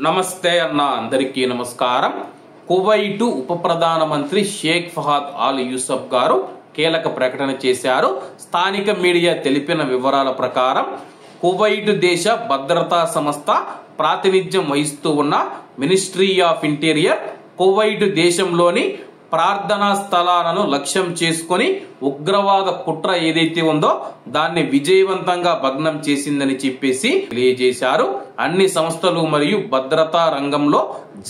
నమస్తే అన్న అందరికీ నమస్కారం. కువైట్ ఉప ప్రధానమంత్రి షేక్ ఫహాద్ అల్ యూసఫ్ గారు కీలక ప్రకటన చేశారు. స్థానిక మీడియా తెలిపిన వివరాల ప్రకారం కువైట్ దేశ భద్రతా సంస్థ ప్రాతినిధ్యం వహిస్తూ ఉన్న మినిస్ట్రీ ఆఫ్ ఇంటీరియర్ కువైట్ దేశంలోని ప్రార్థనా స్థలాలను లక్ష్యం చేసుకుని ఉగ్రవాద కుట్ర ఏదైతే ఉందో దాన్ని విజయవంతంగా భగ్నం చేసిందని చెప్పేసి తెలియజేశారు. అన్ని సంస్థలు మరియు భద్రతా రంగంలో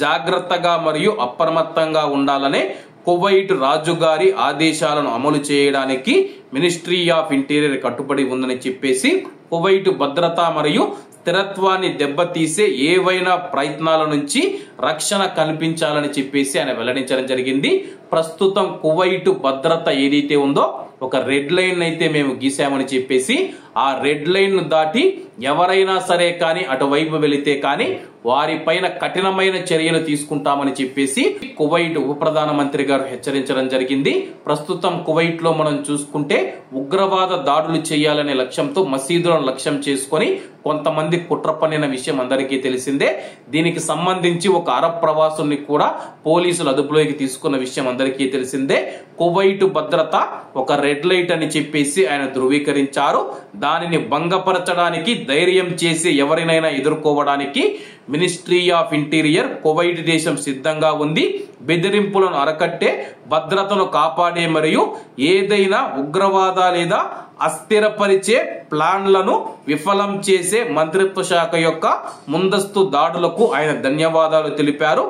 జాగ్రత్తగా మరియు అప్రమత్తంగా ఉండాలనే కువైట్ రాజుగారి ఆదేశాలను అమలు చేయడానికి మినిస్ట్రీ ఆఫ్ ఇంటీరియర్ కట్టుబడి ఉందని చెప్పేసి కువైట్ భద్రత మరియు స్థిరత్వాన్ని దెబ్బతీసే ఏవైనా ప్రయత్నాల నుంచి రక్షణ కల్పించాలని చెప్పేసి ఆయన వెల్లడించడం జరిగింది. ప్రస్తుతం కువైట్ భద్రత ఏదైతే ఉందో ఒక రెడ్ లైన్ అయితే మేము గీసామని చెప్పేసి ఆ రెడ్ లైన్ దాటి ఎవరైనా సరే కానీ అటువైపు వెళితే కానీ వారిపైన కఠినమైన చర్యలు తీసుకుంటామని చెప్పేసి కువైట్ ఉప ప్రధానమంత్రి గారు హెచ్చరించడం జరిగింది. ప్రస్తుతం కువైట్ లో మనం చూసుకుంటే ఉగ్రవాద దాడులు చేయాలనే లక్ష్యంతో మసీదులను లక్ష్యం చేసుకొని కొంతమంది కుట్ర పన్నిన విషయం అందరికీ తెలిసిందే. దీనికి సంబంధించి ఒక అరబ్ ప్రవాసుల్ని కూడా పోలీసులు అదుపులోకి తీసుకున్న విషయం అందరికీ తెలిసిందే. కువైట్ భద్రత ఒక రెడ్ లైట్ అని చెప్పేసి ఆయన ధృవీకరించారు. దానిని భంగపరచడానికి ధైర్యం చేసి ఎవరినైనా ఎదుర్కోవడానికి మినిస్ట్రీ ఆఫ్ ఇంటీరియర్ కువైట్ దేశం సిద్ధంగా ఉంది. బెదిరింపులను అరకట్టే, భద్రతను కాపాడే మరియు ఏదైనా ఉగ్రవాద లేదా అస్థిరపరిచే ప్లాన్లను విఫలం చేసే మంత్రిత్వ శాఖ యొక్క ముందస్తు దాడులకు ఆయన ధన్యవాదాలు తెలిపారు.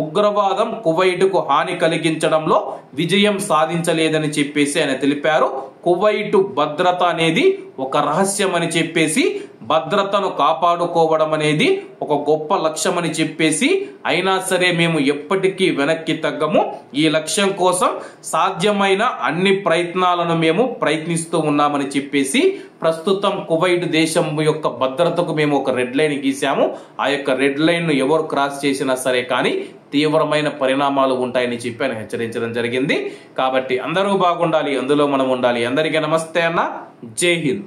ఉగ్రవాదం కువైట్కు హాని కలిగించడంలో విజయం సాధించలేదని చెప్పేసి ఆయన తెలిపారు. కువైట్ భద్రత అనేది ఒక రహస్యం అని చెప్పేసి భద్రతను కాపాడుకోవడం అనేది ఒక గొప్ప లక్ష్యం అని చెప్పేసి అయినా సరే మేము ఎప్పటికీ వెనక్కి తగ్గము. ఈ లక్ష్యం కోసం సాధ్యమైన అన్ని ప్రయత్నాలను మేము ప్రయత్నిస్తూ ఉన్నామని చెప్పేసి ప్రస్తుతం కువైట్ దేశం యొక్క భద్రతకు మేము ఒక రెడ్ లైన్ గీసాము. ఆ యొక్క రెడ్ లైన్ ను ఎవరు క్రాస్ చేసినా సరే కానీ తీవ్రమైన పరిణామాలు ఉంటాయని చెప్పి ఆయన హెచ్చరించడం జరిగింది. కాబట్టి అందరూ బాగుండాలి, అందులో మనం ఉండాలి. అందరికీ నమస్తే అన్న, జై హింద్.